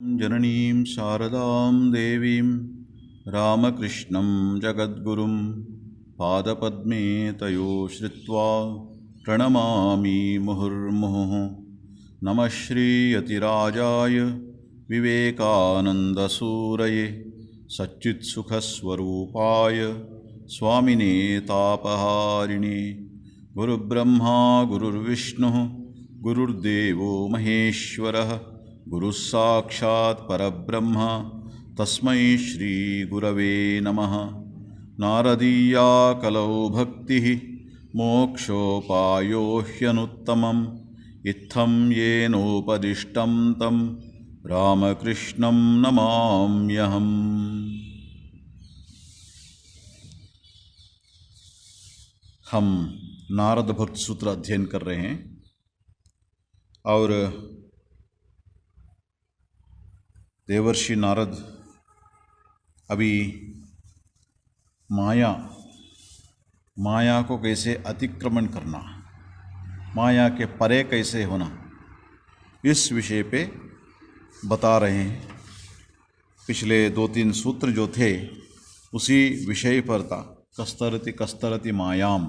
जननीं शारदां देवीं रामकृष्णं जगद्गुरुं पादपद्मे तयो श्रित्वा प्रणमामि मुहुर्मुहुः। नमः श्रीयतिराजाय विवेकानन्दसूरये सच्चित्सुखस्वरूपाय स्वामिने तापहारिणे। गुरुब्रह्मा गुरुर्विष्णुः गुरुर्देवो महेश्वरः गुरुः साक्षात् परब्रह्म तस्मै श्री गुरवे नमः। नारदीया कलौ भक्तिः मोक्षोपायो ह्यनुत्तमम् इत्थं येनोपदिष्टं तं रामकृष्णं नमाम्यहम्। हम नारद भक्त सूत्र अध्ययन कर रहे हैं और देवर्षि नारद अभी माया को कैसे अतिक्रमण करना, माया के परे कैसे होना, इस विषय पे बता रहे हैं। पिछले 2-3 सूत्र जो थे उसी विषय पर था। कस्तरति कस्तरति मायाम,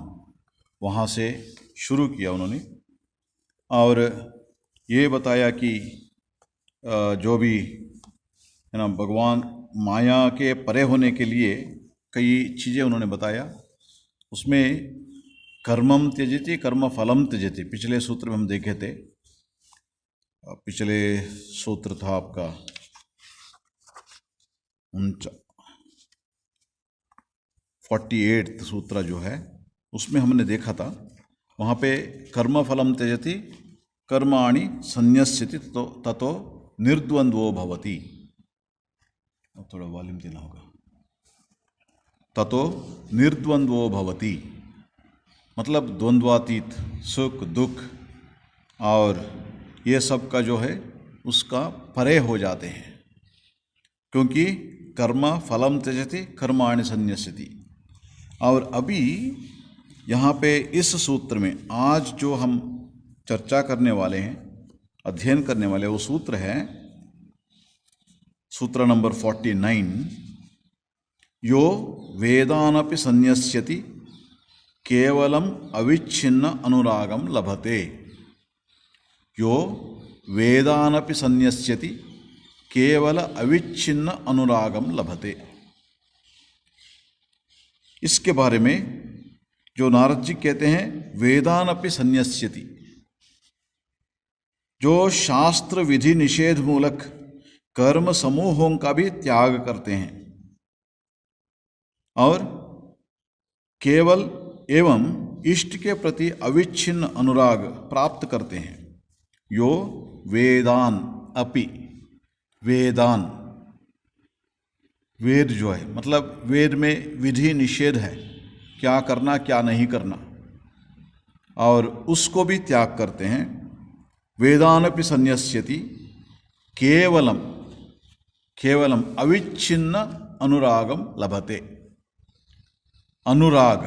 वहाँ से शुरू किया उन्होंने और ये बताया कि जो भी है ना, भगवान माया के परे होने के लिए कई चीज़ें उन्होंने बताया। उसमें कर्मम त्यजति कर्म फलम त्यजति, पिछले सूत्र में हम देखे थे। पिछले सूत्र था आपका 48 सूत्र जो है, उसमें हमने देखा था, वहाँ पे कर्म फलम त्यजति कर्माणि संन्यस्यति ततो निर्द्वंद्वो भवति। थोड़ा वॉल्यूम देना होगा। ततो निर्द्वंद्वो भवति मतलब द्वंद्वातीत, सुख दुख और ये सब का जो है उसका परे हो जाते हैं, क्योंकि कर्म फलम त्यजति कर्माणि संन्यस्यति। और अभी यहाँ पे इस सूत्र में आज जो हम चर्चा करने वाले हैं, अध्ययन करने वाले, वो सूत्र है सूत्र नंबर 49। यो वेदानपि संन्यस्यति केवलम अविच्छिन्न अनुरागम लभते। यो वेदानपि संन्यस्यति केवल अविच्छिन्न अनुरागम लभते। इसके बारे में जो नारद जी कहते हैं, वेदानपि संन्यस्यति, जो शास्त्र विधि निषेध मूलक कर्म समूहों का भी त्याग करते हैं और केवल एवं इष्ट के प्रति अविच्छिन्न अनुराग प्राप्त करते हैं। यो वेदान अपि, वेदान वेद जो है, मतलब वेद में विधि निषेध है, क्या करना क्या नहीं करना, और उसको भी त्याग करते हैं। वेदानपि संन्यस्यति केवलम केवलम अविच्छिन्न अनुरागम लभते। अनुराग,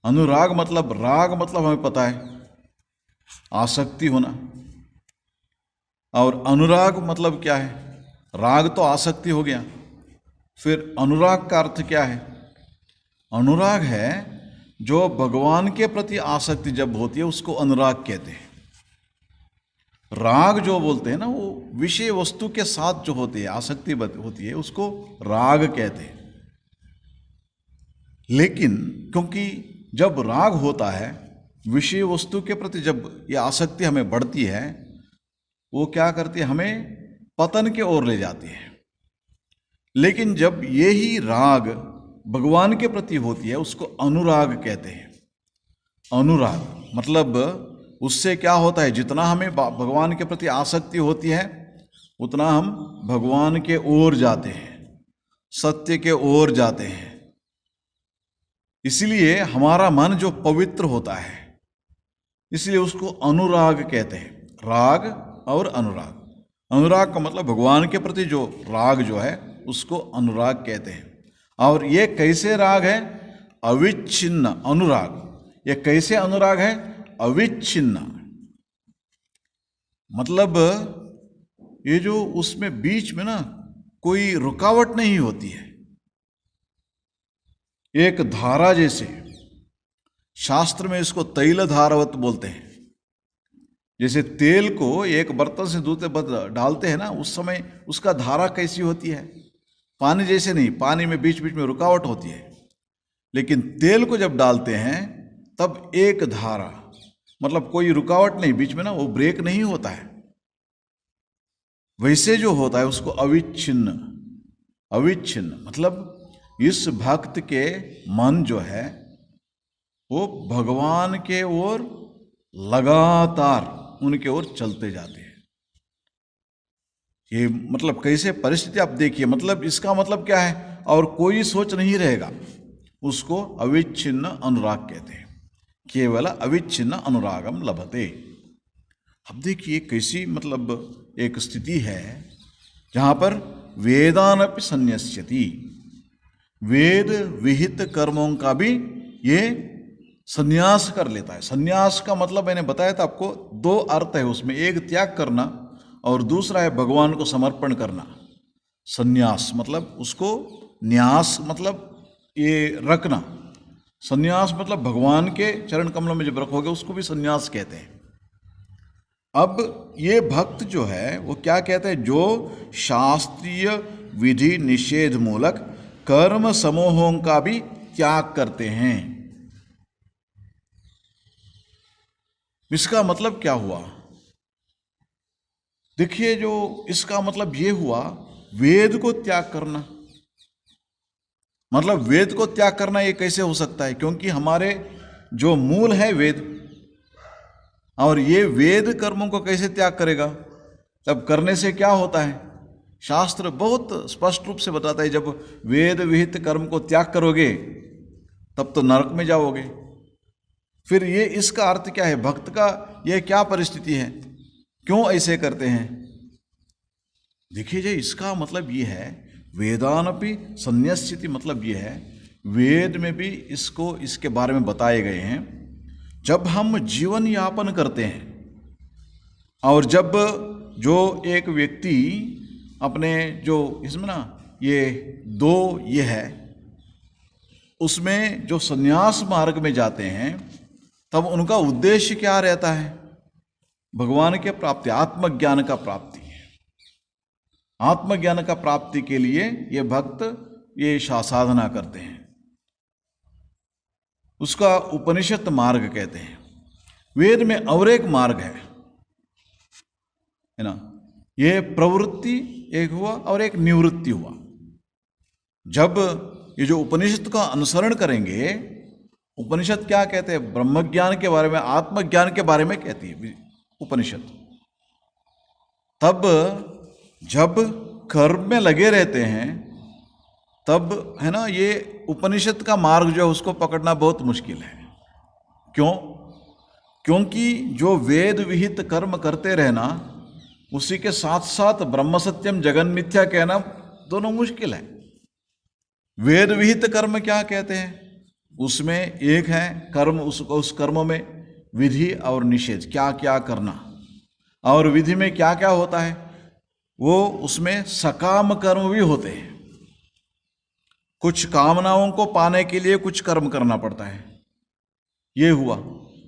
अनुराग मतलब, राग मतलब हमें पता है आसक्ति होना, और अनुराग मतलब क्या है? राग तो आसक्ति हो गया, फिर अनुराग का अर्थ क्या है? अनुराग है जो भगवान के प्रति आसक्ति जब होती है उसको अनुराग कहते हैं। राग जो बोलते हैं ना, वो विषय वस्तु के साथ जो होती है आसक्ति होती है, उसको राग कहते हैं। लेकिन क्योंकि जब राग होता है विषय वस्तु के प्रति, जब ये आसक्ति हमें बढ़ती है, वो क्या करती है? हमें पतन के ओर ले जाती है। लेकिन जब ये ही राग भगवान के प्रति होती है उसको अनुराग कहते हैं। अनुराग मतलब उससे क्या होता है, जितना हमें भगवान के प्रति आसक्ति होती है उतना हम भगवान के ओर जाते हैं, सत्य के ओर जाते हैं। इसलिए हमारा मन जो पवित्र होता है, इसलिए उसको अनुराग कहते हैं। राग और अनुराग, अनुराग का मतलब भगवान के प्रति जो राग जो है उसको अनुराग कहते हैं। और ये कैसे राग है? अविच्छिन्न अनुराग। ये कैसे अनुराग है? अविच्छिन्न, मतलब ये जो उसमें बीच में ना कोई रुकावट नहीं होती है, एक धारा जैसे, शास्त्र में इसको तैल धारावत बोलते हैं। जैसे तेल को एक बर्तन से दूसरे बर्तन डालते हैं ना, उस समय उसका धारा कैसी होती है, पानी जैसे नहीं, पानी में बीच बीच में रुकावट होती है, लेकिन तेल को जब डालते हैं तब एक धारा, मतलब कोई रुकावट नहीं बीच में ना, वो ब्रेक नहीं होता है। वैसे जो होता है उसको अविच्छिन्न, अविच्छिन्न मतलब इस भक्त के मन जो है वो भगवान के ओर लगातार उनके ओर चलते जाते हैं। ये मतलब कैसे परिस्थिति आप देखिए, मतलब इसका मतलब क्या है, और कोई सोच नहीं रहेगा, उसको अविच्छिन्न अनुराग कहते हैं। केवल अविच्छिन्न अनुरागम लभते। अब देखिए कैसी मतलब एक स्थिति है जहाँ पर वेदानपि संन्यस्यति, वेद विहित कर्मों का भी ये संन्यास कर लेता है। संन्यास का मतलब मैंने बताया था आपको, दो अर्थ है उसमें, एक त्याग करना और दूसरा है भगवान को समर्पण करना। संन्यास मतलब उसको, न्यास मतलब ये रखना, संन्यास मतलब भगवान के चरण कमलों में जब रखोगे उसको भी संन्यास कहते हैं। अब ये भक्त जो है वो क्या कहते हैं, जो शास्त्रीय विधि निषेध मूलक कर्म समूहों का भी त्याग करते हैं। इसका मतलब क्या हुआ, देखिए जो इसका मतलब ये हुआ, वेद को त्याग करना, मतलब वेद को त्याग करना ये कैसे हो सकता है, क्योंकि हमारे जो मूल है वेद, और ये वेद कर्मों को कैसे त्याग करेगा, तब करने से क्या होता है, शास्त्र बहुत स्पष्ट रूप से बताता है, जब वेद विहित कर्म को त्याग करोगे तब तो नरक में जाओगे। फिर ये इसका अर्थ क्या है, भक्त का ये क्या परिस्थिति है, क्यों ऐसे करते हैं। देखिए जी, इसका मतलब ये है, वेदानपि संन्यस्यति मतलब ये है, वेद में भी इसको, इसके बारे में बताए गए हैं। जब हम जीवन यापन करते हैं और जब जो एक व्यक्ति अपने जो इसमें ना ये दो ये है, उसमें जो संन्यास मार्ग में जाते हैं, तब उनका उद्देश्य क्या रहता है, भगवान के प्राप्ति, आत्मज्ञान का प्राप्ति है। आत्मज्ञान का प्राप्ति के लिए ये भक्त ये साधना करते हैं, उसका उपनिषद मार्ग कहते हैं। वेद में और एक मार्ग है ना, ये प्रवृत्ति एक हुआ और एक निवृत्ति हुआ। जब ये जो उपनिषद का अनुसरण करेंगे, उपनिषद क्या कहते हैं, ब्रह्मज्ञान के बारे में, आत्मज्ञान के बारे में कहती है उपनिषद। तब जब कर्म में लगे रहते हैं तब है ना, ये उपनिषद का मार्ग जो है उसको पकड़ना बहुत मुश्किल है। क्यों, क्योंकि जो वेद विहित कर्म करते रहना, उसी के साथ साथ ब्रह्म सत्यम जगन मिथ्या कहना दोनों मुश्किल है। वेद विहित कर्म क्या कहते हैं, उसमें एक है कर्म, उस कर्म में विधि और निषेध, क्या क्या करना, और विधि में क्या क्या होता है, वो उसमें सकाम कर्म भी होते हैं। कुछ कामनाओं को पाने के लिए कुछ कर्म करना पड़ता है, ये हुआ,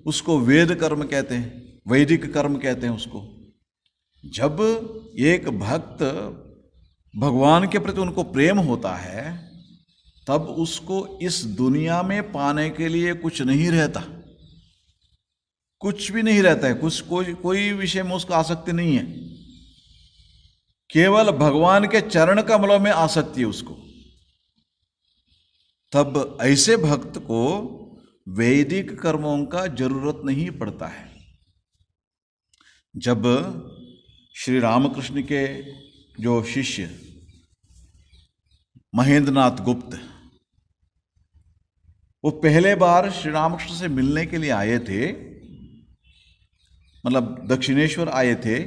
उसको वेद कर्म कहते हैं, वैदिक कर्म कहते हैं उसको। जब एक भक्त भगवान के प्रति उनको प्रेम होता है, तब उसको इस दुनिया में पाने के लिए कुछ नहीं रहता, कुछ भी नहीं रहता है, कुछ कोई विषय में उसको आसक्ति नहीं है, केवल भगवान के चरण कमलों में आसक्ति है उसको। तब ऐसे भक्त को वैदिक कर्मों का जरूरत नहीं पड़ता है। जब श्री रामकृष्ण के जो शिष्य महेंद्रनाथ गुप्त, वो पहले बार श्री रामकृष्ण से मिलने के लिए आए थे, मतलब दक्षिणेश्वर आए थे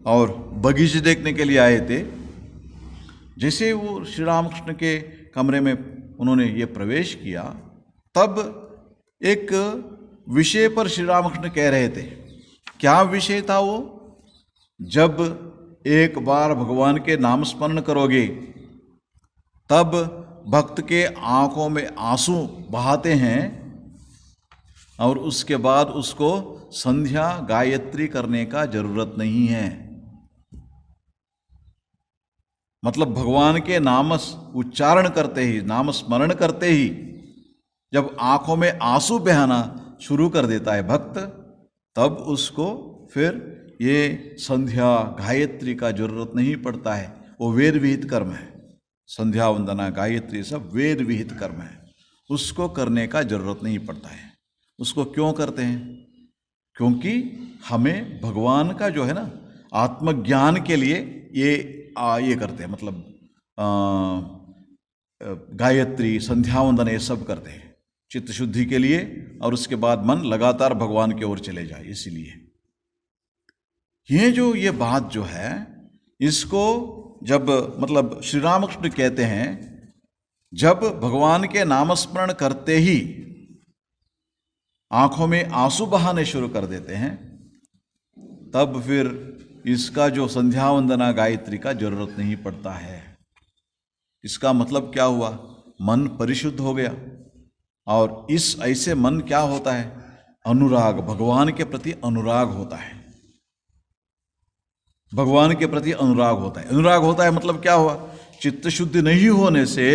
और बगीचे देखने के लिए आए थे। जैसे वो श्री रामकृष्ण के कमरे में उन्होंने ये प्रवेश किया, तब एक विषय पर श्री रामकृष्ण कह रहे थे। क्या विषय था वो, जब एक बार भगवान के नाम स्मरण करोगे तब भक्त के आंखों में आंसू बहाते हैं और उसके बाद उसको संध्या गायत्री करने का जरूरत नहीं है। मतलब भगवान के नाम उच्चारण करते ही, नाम स्मरण करते ही जब आंखों में आंसू बहाना शुरू कर देता है भक्त, तब उसको फिर ये संध्या गायत्री का जरूरत नहीं पड़ता है। वो वेद विहित कर्म है। संध्या वंदना गायत्री सब वेद विहित कर्म है, उसको करने का जरूरत नहीं पड़ता है। उसको क्यों करते हैं? क्योंकि हमें भगवान का जो है ना आत्मज्ञान के लिए ये करते हैं। मतलब गायत्री संध्या वंदन ये सब करते हैं चित्त शुद्धि के लिए, और उसके बाद मन लगातार भगवान की ओर चले जाए। इसीलिए ये बात जो है, इसको जब मतलब श्री रामकृष्ण कहते हैं, जब भगवान के नामस्मरण करते ही आंखों में आंसू बहाने शुरू कर देते हैं, तब फिर इसका जो संध्या वंदना गायत्री का जरूरत नहीं पड़ता है। इसका मतलब क्या हुआ? मन परिशुद्ध हो गया। और इस ऐसे मन क्या होता है? अनुराग, भगवान के प्रति अनुराग होता है। भगवान के प्रति अनुराग होता है। अनुराग होता है मतलब क्या हुआ? चित्त शुद्धि नहीं होने से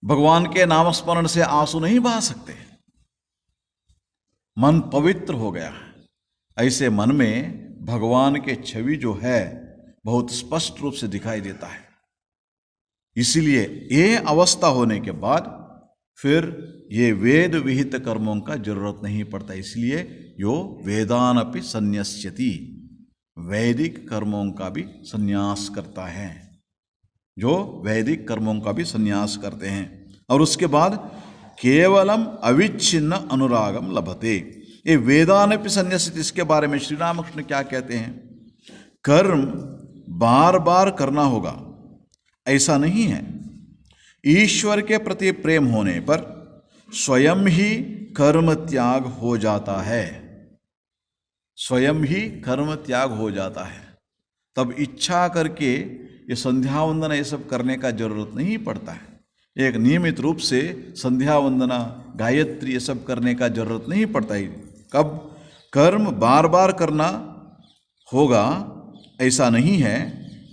भगवान के नाम स्मरण से आंसू नहीं बहा सकते। मन पवित्र हो गया। ऐसे मन में भगवान के छवि जो है बहुत स्पष्ट रूप से दिखाई देता है। इसीलिए ये अवस्था होने के बाद फिर ये वेद विहित कर्मों का जरूरत नहीं पड़ता। इसलिए यो वेदानपि संन्यस्यति, वैदिक कर्मों का भी संन्यास करता है, जो वैदिक कर्मों का भी संन्यास करते हैं। और उसके बाद केवलम अविच्छिन्न अनुरागम लभते। ये वेदानपि संन्यस्यति, इसके बारे में श्री रामकृष्ण क्या कहते हैं? कर्म बार बार करना होगा ऐसा नहीं है। ईश्वर के प्रति प्रेम होने पर स्वयं ही कर्म त्याग हो जाता है। स्वयं ही कर्म त्याग हो जाता है। तब इच्छा करके ये संध्या वंदना ये सब करने का जरूरत नहीं पड़ता है। एक नियमित रूप से संध्या वंदना गायत्री ये सब करने का जरूरत नहीं पड़ता है। कब? कर्म बार बार करना होगा ऐसा नहीं है।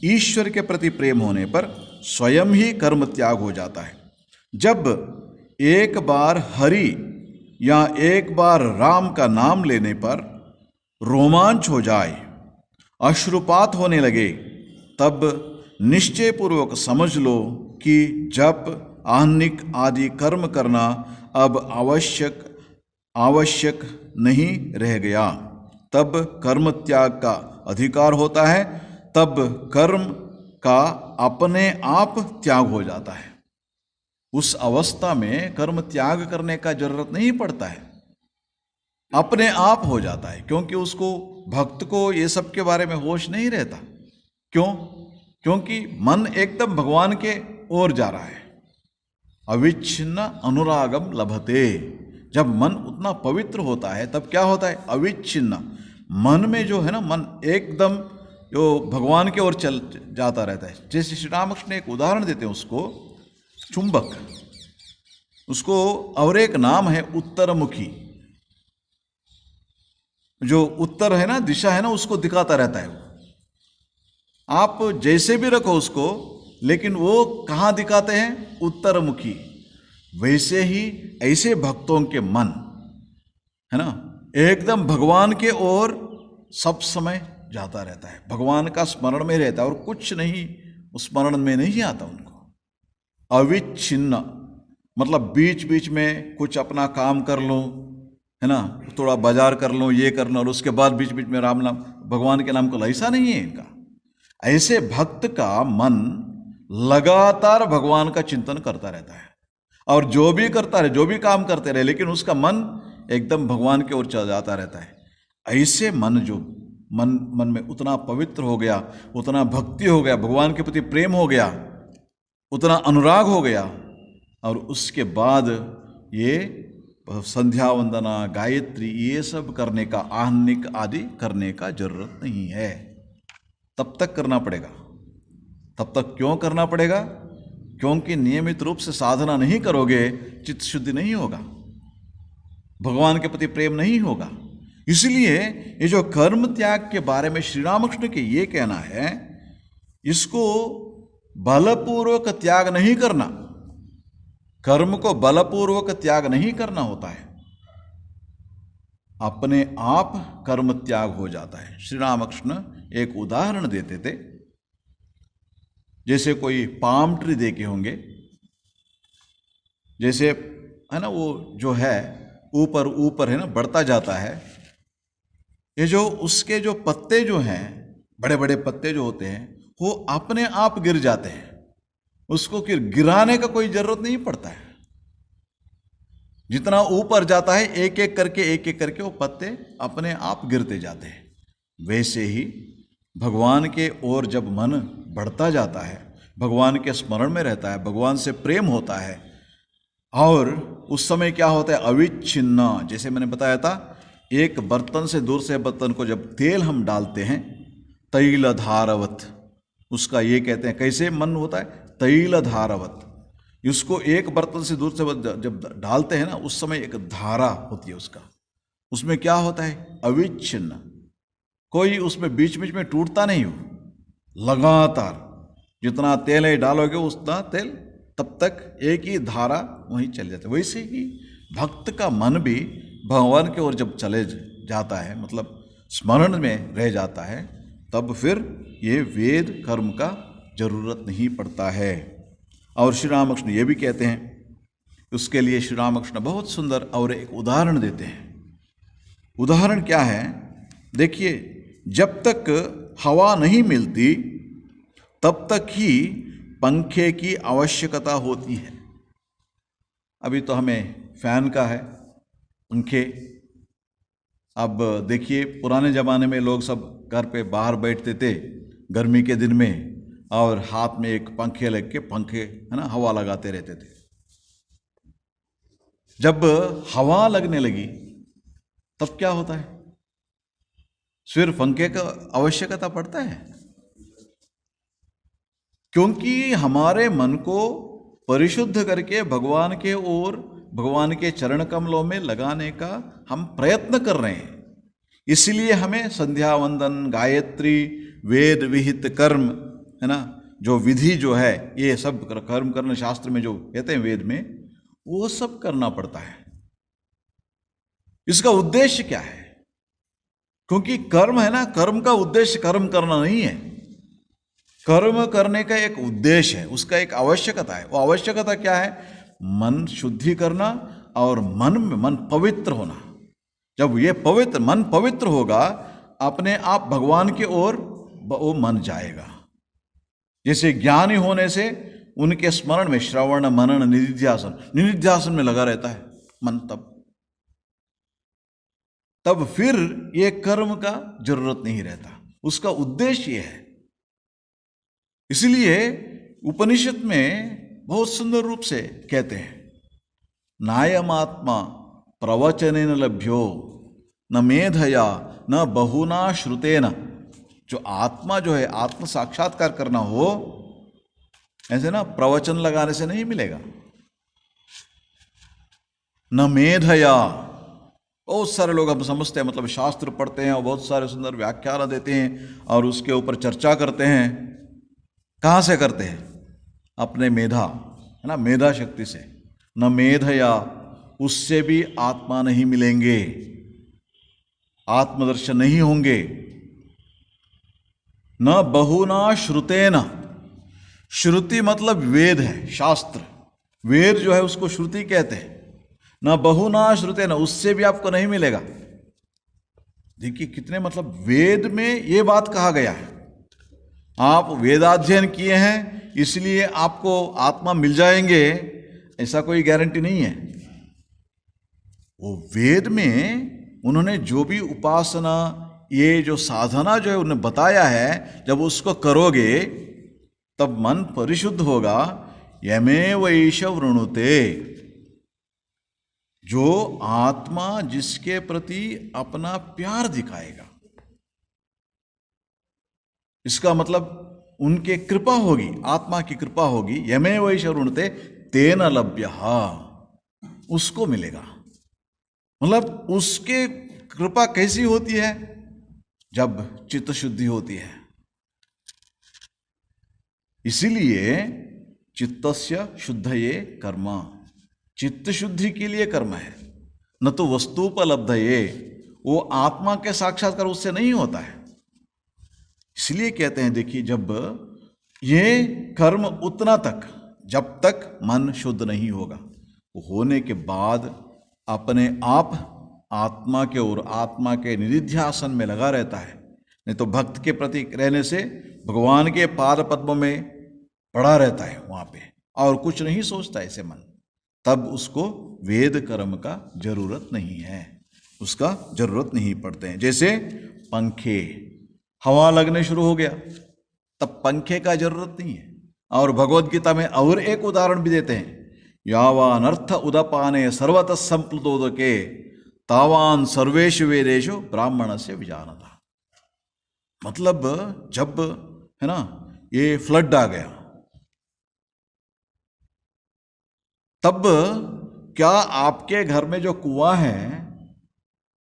ईश्वर के प्रति प्रेम होने पर स्वयं ही कर्म त्याग हो जाता है। जब एक बार हरि या एक बार राम का नाम लेने पर रोमांच हो जाए, अश्रुपात होने लगे, तब निश्चय पूर्वक समझ लो कि जप आहनिक आदि कर्म करना अब आवश्यक नहीं रह गया। तब कर्म त्याग का अधिकार होता है। तब कर्म का अपने आप त्याग हो जाता है। उस अवस्था में कर्म त्याग करने का जरूरत नहीं पड़ता है, अपने आप हो जाता है। क्योंकि उसको, भक्त को ये सब के बारे में होश नहीं रहता। क्यों? क्योंकि मन एकदम भगवान के ओर जा रहा है। अविच्छिन्न अनुरागम लभते। जब मन उतना पवित्र होता है तब क्या होता है? अविच्छिन्न मन में जो है ना, मन एकदम जो भगवान की ओर चल जाता रहता है। जैसे श्री रामकृष्ण एक उदाहरण देते हैं उसको, चुंबक, उसको और एक नाम है उत्तरमुखी। जो उत्तर है ना, दिशा है ना, उसको दिखाता रहता है। आप जैसे भी रखो उसको, लेकिन वो कहाँ दिखाते हैं? उत्तरमुखी। वैसे ही ऐसे भक्तों के मन है ना, एकदम भगवान के ओर सब समय जाता रहता है, भगवान का स्मरण में रहता है और कुछ नहीं उस स्मरण में नहीं आता उनको। अविच्छिन्न मतलब बीच बीच में कुछ अपना काम कर लो, है ना, थोड़ा बाजार कर लो, ये कर लो, और उसके बाद बीच बीच में राम नाम, भगवान के नाम को, ऐसा नहीं है इनका। ऐसे भक्त का मन लगातार भगवान का चिंतन करता रहता है, और जो भी करता रहे, जो भी काम करते रहे, लेकिन उसका मन एकदम भगवान की ओर चला जाता रहता है। ऐसे मन जो मन में उतना पवित्र हो गया, उतना भक्ति हो गया, भगवान के प्रति प्रेम हो गया, उतना अनुराग हो गया, और उसके बाद ये संध्या वंदना, गायत्री, ये सब करने का, आहनिक आदि करने का जरूरत नहीं है। तब तक करना पड़ेगा। तब तक क्यों करना पड़ेगा? क्योंकि नियमित रूप से साधना नहीं करोगे, चित्त शुद्धि नहीं होगा, भगवान के प्रति प्रेम नहीं होगा। इसलिए ये जो कर्म त्याग के बारे में श्री रामकृष्ण के ये कहना है, इसको बलपूर्वक त्याग नहीं करना, कर्म को बलपूर्वक त्याग नहीं करना होता है, अपने आप कर्म त्याग हो जाता है। श्री रामकृष्ण एक उदाहरण देते थे, जैसे कोई पाम ट्री देखे होंगे, जैसे है ना, वो जो है ऊपर ऊपर है ना बढ़ता जाता है, ये जो उसके जो पत्ते जो हैं, बड़े बड़े पत्ते जो होते हैं, वो अपने आप गिर जाते हैं, उसको फिर गिराने का कोई जरूरत नहीं पड़ता है। जितना ऊपर जाता है एक एक करके वो पत्ते अपने आप गिरते जाते हैं। वैसे ही भगवान के ओर जब मन बढ़ता जाता है, भगवान के स्मरण में रहता है, भगवान से प्रेम होता है, और उस समय क्या होता है, अविच्छिन्न, जैसे मैंने बताया था, एक बर्तन से दूसरे बर्तन को जब तेल हम डालते हैं, तैल धारवत, उसका ये कहते हैं, कैसे मन होता है, तैल धारवत। इसको एक बर्तन से दूसरे बर्तन जब डालते हैं ना, उस समय एक धारा होती है उसका, उसमें क्या होता है, अविच्छिन्न, कोई उसमें बीच बीच में टूटता नहीं हो, लगातार जितना तेल है डालोगे उतना तेल तब तक एक ही धारा वहीं चल जाता है। वैसे ही भक्त का मन भी भगवान की ओर जब चले जाता है, मतलब स्मरण में रह जाता है, तब फिर ये वेद कर्म का जरूरत नहीं पड़ता है। और श्री रामकृष्ण ये भी कहते हैं, उसके लिए श्री रामकृष्ण बहुत सुंदर और एक उदाहरण देते हैं। उदाहरण क्या है, देखिए, जब तक हवा नहीं मिलती तब तक ही पंखे की आवश्यकता होती है। अभी तो हमें फैन का है, पंखे। अब देखिए, पुराने ज़माने में लोग सब घर पे बाहर बैठते थे गर्मी के दिन में, और हाथ में एक पंखे लग के पंखे है ना हवा लगाते रहते थे। जब हवा लगने लगी तब क्या होता है, सिर्फ पंखे का आवश्यकता पड़ता है, क्योंकि हमारे मन को परिशुद्ध करके भगवान के ओर, भगवान के चरण कमलों में लगाने का हम प्रयत्न कर रहे हैं। इसलिए हमें संध्या वंदन, गायत्री, वेद विहित कर्म है ना, जो विधि जो है, ये सब कर्म करना शास्त्र में जो कहते हैं वेद में, वो सब करना पड़ता है। इसका उद्देश्य क्या है? क्योंकि कर्म है ना, कर्म का उद्देश्य कर्म करना नहीं है, कर्म करने का एक उद्देश्य है, उसका एक आवश्यकता है। वो आवश्यकता क्या है? मन शुद्धि करना और मन पवित्र होना। जब ये पवित्र मन पवित्र होगा, अपने आप भगवान की ओर वो मन जाएगा। जैसे ज्ञानी होने से उनके स्मरण में श्रवण मनन निधिध्यासन में लगा रहता है मन, तब फिर ये कर्म का जरूरत नहीं रहता। उसका उद्देश्य ये है। इसलिए उपनिषद में बहुत सुंदर रूप से कहते हैं, नायमात्मा प्रवचनेन लभ्यो न मेधया न बहुना श्रुतेन। जो आत्मा जो है, आत्म साक्षात्कार करना हो, ऐसे ना प्रवचन लगाने से नहीं मिलेगा। न मेधया, बहुत सारे लोग हम समझते हैं, मतलब शास्त्र पढ़ते हैं और बहुत सारे सुंदर व्याख्यान देते हैं और उसके ऊपर चर्चा करते हैं। कहाँ से करते हैं? अपने मेधा है ना, मेधा शक्ति से। न मेधया, उससे भी आत्मा नहीं मिलेंगे, आत्मदर्शन नहीं होंगे। न बहुना श्रुतेन, श्रुति मतलब वेद है, शास्त्र, वेद जो है उसको श्रुति कहते हैं। न बहुना श्रुतेन, उससे भी आपको नहीं मिलेगा। देखिए कितने, मतलब वेद में ये बात कहा गया है, आप वेदाध्ययन किए हैं इसलिए आपको आत्मा मिल जाएंगे, ऐसा कोई गारंटी नहीं है। वो वेद में उन्होंने जो भी उपासना, ये जो साधना जो है उन्होंने बताया है, जब उसको करोगे तब मन परिशुद्ध होगा। यमेव ईश वृणुते, जो आत्मा जिसके प्रति अपना प्यार दिखाएगा, इसका मतलब उनके कृपा होगी, आत्मा की कृपा होगी। यमे वैश ऋणते तेन लभ्य, उसको मिलेगा। मतलब उसके कृपा कैसी होती है? जब चित्त शुद्धि होती है। इसीलिए चित्तस्य शुद्धये कर्म, चित्त शुद्धि के लिए कर्म है, न तो वस्तुपलब्धये। वो आत्मा के साक्षात्कार उससे नहीं होता है। इसलिए कहते हैं, देखिए, जब ये कर्म उतना तक, जब तक मन शुद्ध नहीं होगा, वो होने के बाद अपने आप आत्मा के और आत्मा के निधिध्यासन में लगा रहता है। नहीं तो भक्त के प्रति रहने से भगवान के पाद पद्मों में पड़ा रहता है वहाँ पे, और कुछ नहीं सोचता ऐसे मन। तब उसको वेद कर्म का जरूरत नहीं है, उसका जरूरत नहीं पड़ते हैं। जैसे पंखे, हवा लगने शुरू हो गया, तब पंखे का जरूरत नहीं है। और भगवद गीता में और एक उदाहरण भी देते हैं, यावानर्थ उदपाने सर्वतः संप्लुतोदके तावान सर्वेषु वेदेषु ब्राह्मणस्य विजानता। मतलब जब, है ना, ये फ्लड आ गया, तब क्या आपके घर में जो कुआं है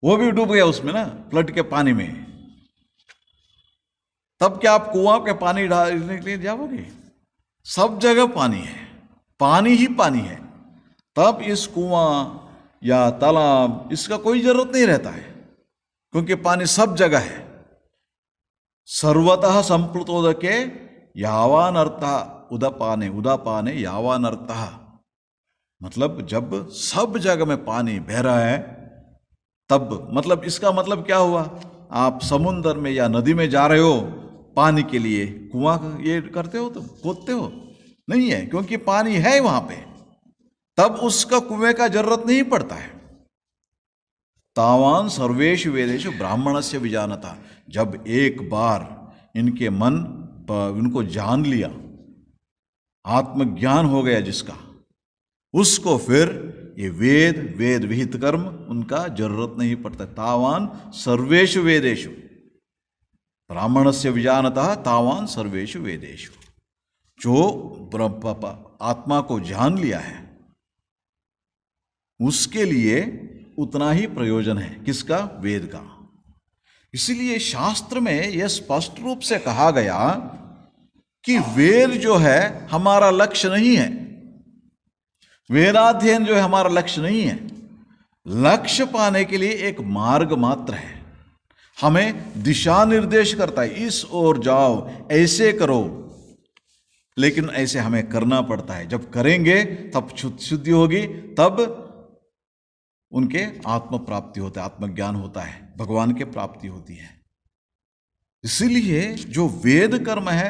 वो भी डूब गया उसमें ना, फ्लड के पानी में? तब क्या आप कुआं के पानी डालने के लिए जाओगे? सब जगह पानी है, पानी ही पानी है। तब इस कुआं या तालाब, इसका कोई जरूरत नहीं रहता है, क्योंकि पानी सब जगह है। सर्वतः संप्लुतोदके यावानर्थ उदपाने, उदपाने यावानर्थ। मतलब जब सब जगह में पानी बह रहा है, तब मतलब इसका मतलब क्या हुआ? आप समुद्र में या नदी में जा रहे हो पानी के लिए, कुआं ये करते हो, तो खोदते हो नहीं है, क्योंकि पानी है वहां पे। तब उसका कुएं का जरूरत नहीं पड़ता है। तावान सर्वेषु वेदेषु ब्राह्मणस्य विजानता। जब एक बार इनके मन इनको जान लिया, आत्मज्ञान हो गया जिसका, उसको फिर ये वेद विहित कर्म उनका जरूरत नहीं पड़ता। तावान सर्वेषु वेदेषु ब्राह्मणस्य विजानता तावान सर्वेषु वेदेषु। जो आत्मा को जान लिया है उसके लिए उतना ही प्रयोजन है, किसका? वेद का। इसलिए शास्त्र में यह स्पष्ट रूप से कहा गया कि वेद जो है हमारा लक्ष्य नहीं है, वेदाध्ययन जो है हमारा लक्ष्य नहीं है। लक्ष्य पाने के लिए एक मार्ग मात्र है, हमें दिशा निर्देश करता है, इस ओर जाओ, ऐसे करो। लेकिन ऐसे हमें करना पड़ता है। जब करेंगे तब शुद्धि होगी, तब उनके आत्म प्राप्ति होता है, आत्मज्ञान होता है, भगवान के प्राप्ति होती है। इसीलिए जो वेद कर्म है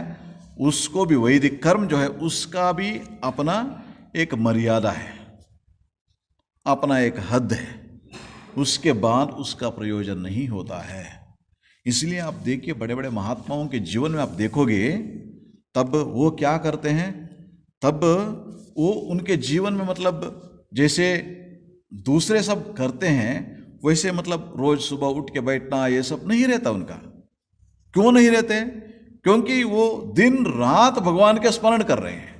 उसको भी, वैदिक कर्म जो है उसका भी अपना एक मर्यादा है, अपना एक हद है, उसके बाद उसका प्रयोजन नहीं होता है। इसलिए आप देखिए, बड़े बड़े महात्माओं के जीवन में आप देखोगे, तब वो क्या करते हैं, तब वो उनके जीवन में मतलब जैसे दूसरे सब करते हैं वैसे, मतलब रोज सुबह उठ के बैठना ये सब नहीं रहता उनका। क्यों नहीं रहते? क्योंकि वो दिन रात भगवान के स्मरण कर रहे हैं।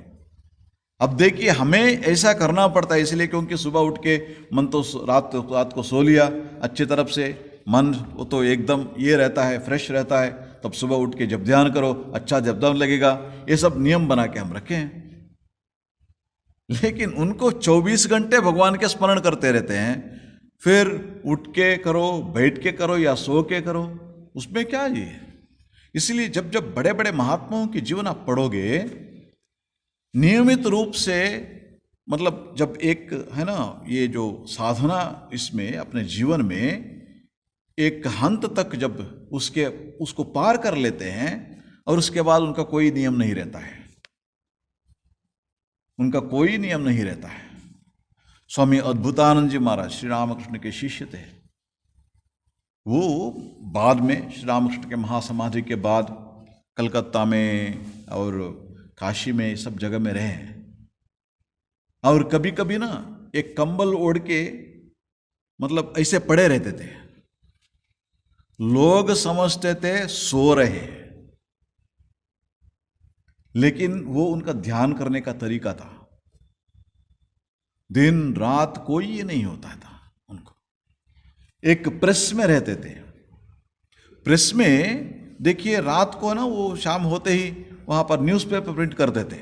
अब देखिए, हमें ऐसा करना पड़ता है इसलिए क्योंकि सुबह उठ के मन तो रात को सो लिया अच्छी तरफ से, मन वो तो एकदम ये रहता है, फ्रेश रहता है, तब सुबह उठ के जब ध्यान करो अच्छा जब ध्यान लगेगा, ये सब नियम बना के हम रखे हैं। लेकिन उनको 24 घंटे भगवान के स्मरण करते रहते हैं, फिर उठ के करो, बैठ के करो या सो के करो, उसमें क्या ये है? इसलिए जब जब बड़े बड़े महात्माओं के जीवन आप पढ़ोगे नियमित रूप से, मतलब जब एक है ना, ये जो साधना इसमें अपने जीवन में एक हंत तक जब उसको पार कर लेते हैं, और उसके बाद उनका कोई नियम नहीं रहता है, उनका कोई नियम नहीं रहता है। स्वामी अद्भुतानंद जी महाराज श्री रामकृष्ण के शिष्य थे। वो बाद में श्री रामकृष्ण के महासमाधि के बाद कलकत्ता में और काशी में सब जगह में रहे हैं। और कभी कभी ना एक कंबल ओढ़ के मतलब ऐसे पड़े रहते थे। लोग समझते थे सो रहे, लेकिन वो उनका ध्यान करने का तरीका था। दिन रात कोई ये नहीं होता था उनको। एक प्रेस में रहते थे। प्रेस में देखिए, रात को ना वो शाम होते ही वहाँ पर न्यूज़पेपर प्रिंट करते थे।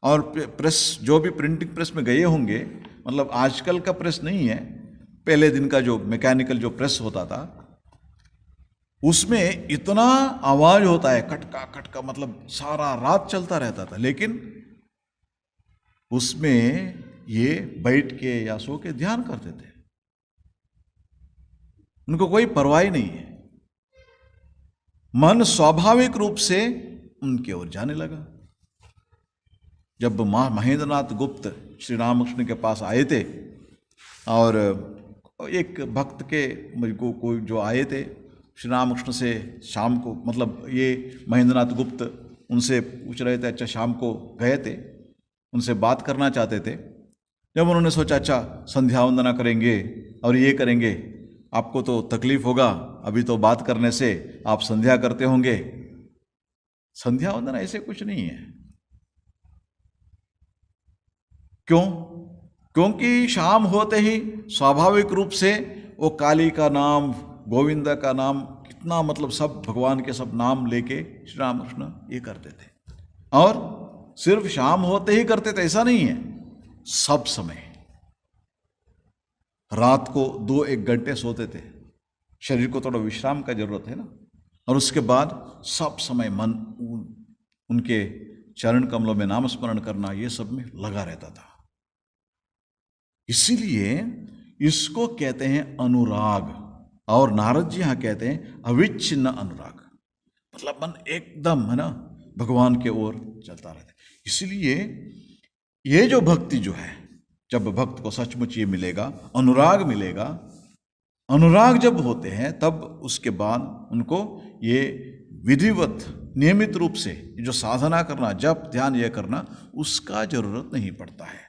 और प्रेस, जो भी प्रिंटिंग प्रेस में गए होंगे, मतलब आजकल का प्रेस नहीं है, पहले दिन का जो मैकेनिकल जो प्रेस होता था, उसमें इतना आवाज होता है, कटका कटका, मतलब सारा रात चलता रहता था। लेकिन उसमें ये बैठ के या सो के ध्यान करते थे, उनको कोई परवाह नहीं है। मन स्वाभाविक रूप से उनके ओर जाने लगा। जब महेंद्रनाथ गुप्त श्री रामकृष्ण के पास आए थे, और एक भक्त के को कोई जो आए थे श्री रामकृष्ण से शाम को, मतलब ये महेंद्रनाथ गुप्त उनसे पूछ रहे थे, अच्छा शाम को गए थे, उनसे बात करना चाहते थे। जब उन्होंने सोचा अच्छा संध्या वंदना करेंगे और ये करेंगे, आपको तो तकलीफ होगा अभी तो बात करने से, आप संध्या करते होंगे। संध्या वंदना ऐसे कुछ नहीं है। क्यों? क्योंकि शाम होते ही स्वाभाविक रूप से वो काली का नाम, गोविंदा का नाम, कितना मतलब सब भगवान के सब नाम लेके श्री रामकृष्ण ये करते थे। और सिर्फ शाम होते ही करते थे ऐसा नहीं है, सब समय। रात को 2-1 घंटे सोते थे, शरीर को थोड़ा विश्राम का जरूरत है ना। और उसके बाद सब समय मन उनके चरण कमलों में नाम स्मरण करना, ये सब में लगा रहता था। इसीलिए इसको कहते हैं अनुराग। और नारद जी यहां कहते हैं अविच्छिन्न अनुराग, मतलब मन एकदम है ना भगवान के ओर चलता रहता है। इसलिए ये जो भक्ति जो है, जब भक्त को सचमुच ये मिलेगा, अनुराग मिलेगा, अनुराग जब होते हैं तब उसके बाद उनको ये विधिवत नियमित रूप से जो साधना करना, जप ध्यान ये करना, उसका जरूरत नहीं पड़ता है।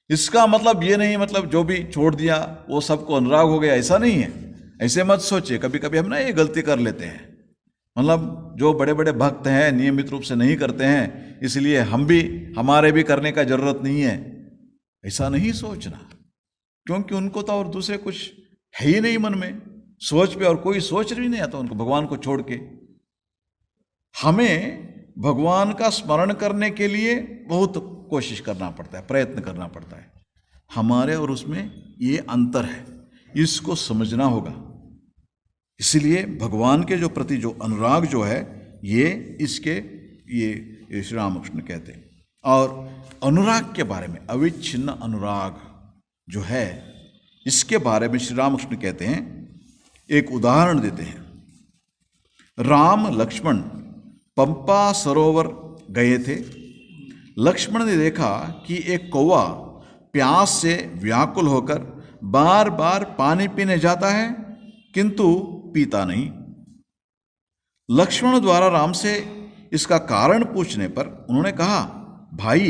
इसका मतलब ये नहीं मतलब जो भी छोड़ दिया वो सबको अनुराग हो गया, ऐसा नहीं है। ऐसे मत सोचिए। कभी कभी हम ना ये गलती कर लेते हैं, मतलब जो बड़े बड़े भक्त हैं नियमित रूप से नहीं करते हैं, इसलिए हमारे भी करने का जरूरत नहीं है, ऐसा नहीं सोचना। क्योंकि उनको तो और दूसरे कुछ है ही नहीं मन में, सोच पे और कोई सोच भी नहीं आता उनको भगवान को छोड़ के। हमें भगवान का स्मरण करने के लिए बहुत कोशिश करना पड़ता है, प्रयत्न करना पड़ता है। हमारे और उसमें ये अंतर है, इसको समझना होगा। इसलिए भगवान के जो प्रति जो अनुराग जो है, ये इसके ये श्री रामकृष्ण कहते हैं। और अनुराग के बारे में, अविच्छिन्न अनुराग जो है, इसके बारे में श्री रामकृष्ण कहते हैं, एक उदाहरण देते हैं। राम लक्ष्मण पंपा सरोवर गए थे। लक्ष्मण ने देखा कि एक कौवा प्यास से व्याकुल होकर बार बार पानी पीने जाता है, किंतु पीता नहीं। लक्ष्मण द्वारा राम से इसका कारण पूछने पर उन्होंने कहा, भाई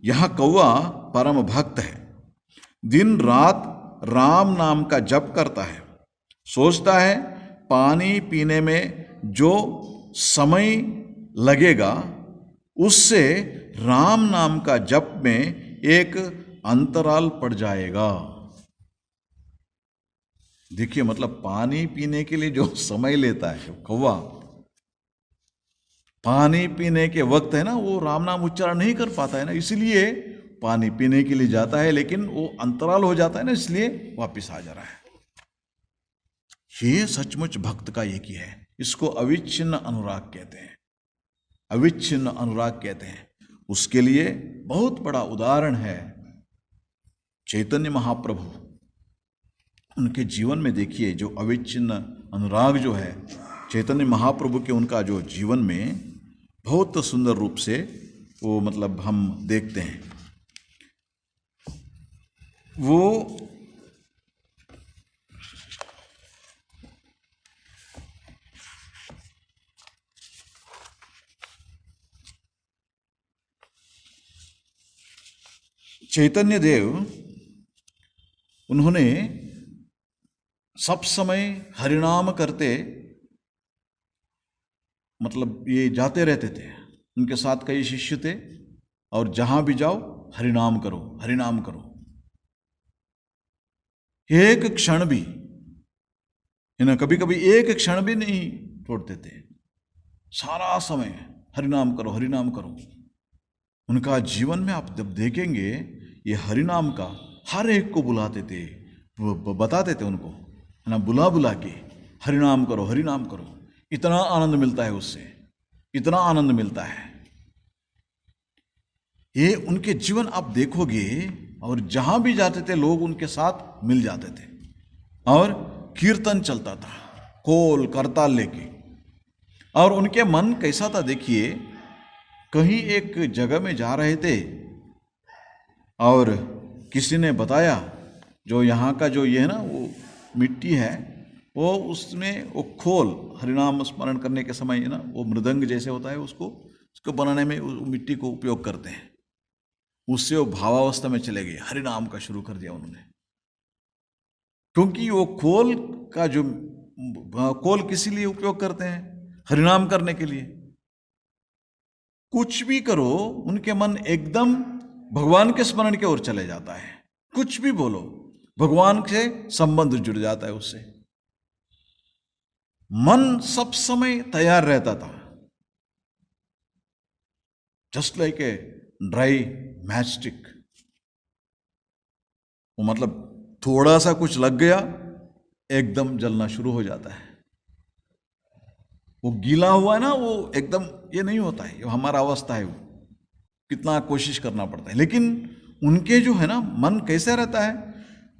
यह कौवा परम भक्त है, दिन रात राम नाम का जप करता है, सोचता है पानी पीने में जो समय लगेगा उससे राम नाम का जप में एक अंतराल पड़ जाएगा। देखिए, मतलब पानी पीने के लिए जो समय लेता है कौवा, पानी पीने के वक्त है ना वो राम नाम उच्चारण नहीं कर पाता है ना, इसलिए पानी पीने के लिए जाता है, लेकिन वो अंतराल हो जाता है ना, इसलिए वापस आ जा रहा है। ये सचमुच भक्त का एक ही है, इसको अविच्छिन्न अनुराग कहते हैं, अविच्छिन्न अनुराग कहते हैं। उसके लिए बहुत बड़ा उदाहरण है चैतन्य महाप्रभु। उनके जीवन में देखिए जो अविच्छिन्न अनुराग जो है चैतन्य महाप्रभु के, उनका जो जीवन में बहुत सुंदर रूप से वो मतलब हम देखते हैं। वो चैतन्य देव, उन्होंने सब समय हरिनाम करते, मतलब ये जाते रहते थे। उनके साथ कई शिष्य थे और जहां भी जाओ हरिनाम करो, हरिनाम करो। एक क्षण भी, इन्हें कभी कभी एक क्षण भी नहीं छोड़ते थे, सारा समय हरिनाम करो, हरिनाम करो। उनका जीवन में आप जब देखेंगे, ये हरिनाम का हर एक को बुलाते थे, बताते थे उनको, है ना, बुला बुला के हरिनाम करो, हरिनाम करो। इतना आनंद मिलता है उससे, इतना आनंद मिलता है। ये उनके जीवन आप देखोगे, और जहां भी जाते थे लोग उनके साथ मिल जाते थे। और कीर्तन चलता था, खोल करताल लेके। और उनके मन कैसा था देखिए, कहीं एक जगह में जा रहे थे और किसी ने बताया, जो यहाँ का जो ये है ना वो मिट्टी है, वो उसमें वो खोल हरिनाम स्मरण करने के समय है ना, वो मृदंग जैसे होता है, उसको बनाने में वो मिट्टी को उपयोग करते हैं। उससे वो भावावस्था में चले गए, हरिनाम का शुरू कर दिया उन्होंने। क्योंकि वो खोल का जो खोल किसी लिए उपयोग करते हैं, हरिनाम करने के लिए। कुछ भी करो, उनके मन एकदम भगवान के स्मरण की ओर चले जाता है। कुछ भी बोलो, भगवान से संबंध जुड़ जाता है उससे। मन सब समय तैयार रहता था, just like a dry match stick. वो मतलब थोड़ा सा कुछ लग गया, एकदम जलना शुरू हो जाता है। वो गीला हुआ है ना, वो एकदम ये नहीं होता है, ये हमारा अवस्था है। वो कितना कोशिश करना पड़ता है। लेकिन उनके जो है ना मन कैसा रहता है,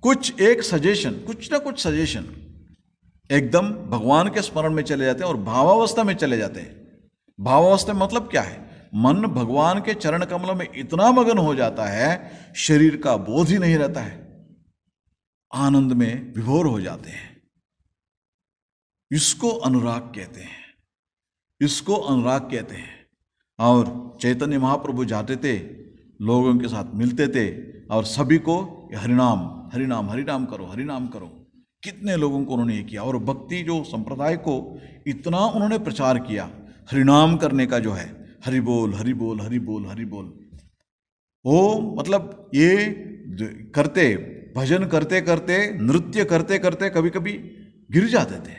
कुछ एक सजेशन, कुछ ना कुछ सजेशन, एकदम भगवान के स्मरण में चले जाते हैं और भावावस्था में चले जाते हैं। भावावस्था में मतलब क्या है, मन भगवान के चरण कमलों में इतना मगन हो जाता है, शरीर का बोध ही नहीं रहता है, आनंद में विभोर हो जाते हैं। इसको अनुराग कहते हैं, इसको अनुराग कहते हैं। और चैतन्य महाप्रभु जाते थे, लोगों के साथ मिलते थे और सभी को हरिनाम हरिनाम हरिनाम करो, हरिनाम करो। कितने लोगों को उन्होंने ये किया। और भक्ति जो संप्रदाय को इतना उन्होंने प्रचार किया, हरिनाम करने का जो है, हरि बोल हरि बोल हरि बोल हरि बोल। वो मतलब ये करते, भजन करते करते, नृत्य करते करते कभी कभी गिर जाते थे।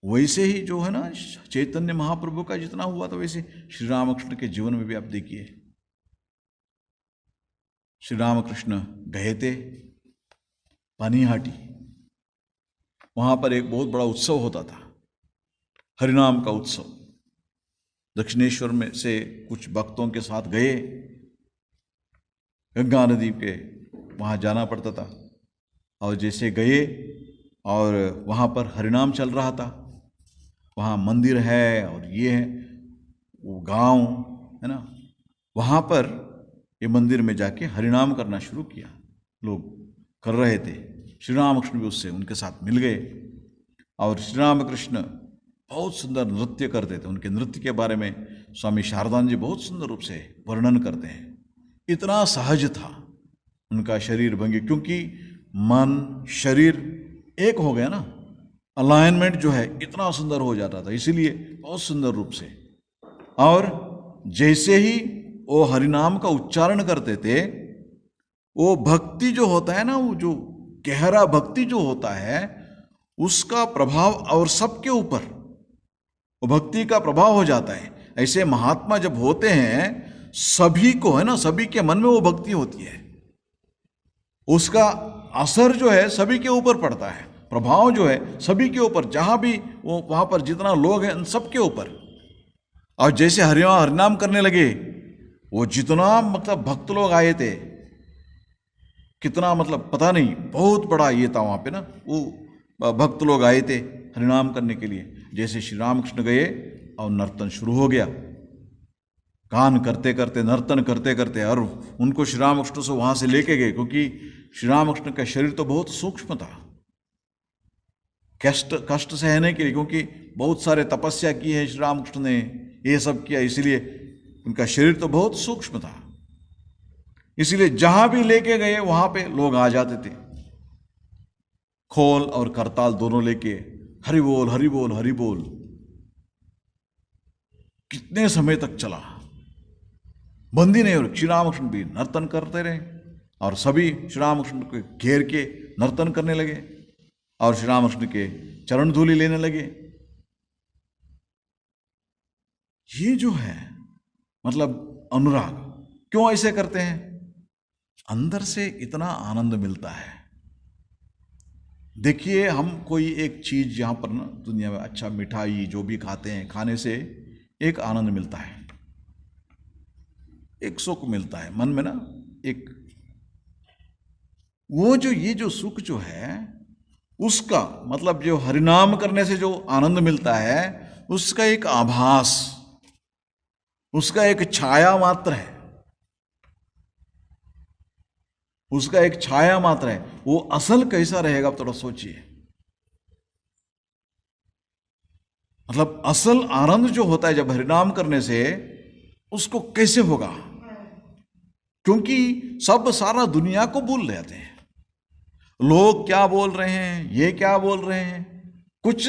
वैसे ही जो है ना चैतन्य महाप्रभु का जितना हुआ था, वैसे श्री रामकृष्ण के जीवन में भी आप देखिए। श्री रामकृष्ण गए थे पानीहाटी, वहां पर एक बहुत बड़ा उत्सव होता था, हरिनाम का उत्सव। दक्षिणेश्वर में से कुछ भक्तों के साथ गए, गंगा नदी के वहाँ जाना पड़ता था। और जैसे गए और वहाँ पर हरिनाम चल रहा था, वहाँ मंदिर है और ये है, वो गांव है ना, वहाँ पर ये मंदिर में जाके हरिनाम करना शुरू किया। लोग कर रहे थे, श्री रामकृष्ण भी उससे उनके साथ मिल गए। और श्री रामकृष्ण बहुत सुंदर नृत्य करते थे। उनके नृत्य के बारे में स्वामी शारदानंद जी बहुत सुंदर रूप से वर्णन करते हैं। इतना सहज था उनका शरीर भंगी, क्योंकि मन शरीर एक हो गया ना, अलाइनमेंट जो है इतना सुंदर हो जाता था, इसीलिए बहुत सुंदर रूप से। और जैसे ही वो हरिनाम का उच्चारण करते थे, वो भक्ति जो होता है ना, वो जो गहरा भक्ति जो होता है, उसका प्रभाव और सबके ऊपर वो भक्ति का प्रभाव हो जाता है। ऐसे महात्मा जब होते हैं, सभी को है ना, सभी के मन में वो भक्ति होती है, उसका असर जो है सभी के ऊपर पड़ता है, प्रभाव जो है सभी के ऊपर, जहां भी वो वहां पर जितना लोग हैं उन सबके ऊपर। और जैसे हरिनाम करने लगे, वो जितना मतलब भक्त लोग आए थे, कितना मतलब पता नहीं, बहुत बड़ा ये था वहां पे ना, वो भक्त लोग आए थे हरिनाम करने के लिए। जैसे श्री रामकृष्ण गए और नर्तन शुरू हो गया, गान करते करते, नर्तन करते करते, और उनको श्री रामकृष्ण से वहां से लेके गए, क्योंकि श्री रामकृष्ण का शरीर तो बहुत सूक्ष्म था, कष्ट सहने के लिए, क्योंकि बहुत सारे तपस्या की है श्री रामकृष्ण ने, ये सब किया, इसलिए उनका शरीर तो बहुत सूक्ष्म था। इसलिए जहां भी लेके गए वहां पे लोग आ जाते थे, खोल और करताल दोनों लेके हरि बोल हरि बोल हरि बोल, कितने समय तक चला, बंद ही नहीं हो। श्री रामकृष्ण भी नर्तन करते रहे और सभी श्री रामकृष्ण को घेर के नर्तन करने लगे और श्री रामकृष्ण के चरण धूलि लेने लगे। ये जो है मतलब अनुराग, क्यों ऐसे करते हैं? अंदर से इतना आनंद मिलता है। देखिए, हम कोई एक चीज यहां पर ना दुनिया में अच्छा मिठाई जो भी खाते हैं, खाने से एक आनंद मिलता है, एक सुख मिलता है मन में ना, एक वो जो ये जो सुख जो है उसका मतलब जो हरिनाम करने से जो आनंद मिलता है उसका एक आभास, उसका एक छाया मात्र है, उसका एक छाया मात्र है। वो असल कैसा रहेगा आप थोड़ा सोचिए। मतलब असल आनंद जो होता है जब हरिनाम करने से, उसको कैसे होगा? क्योंकि सब सारा दुनिया को भूल जाते हैं। लोग क्या बोल रहे हैं, ये क्या बोल रहे हैं, कुछ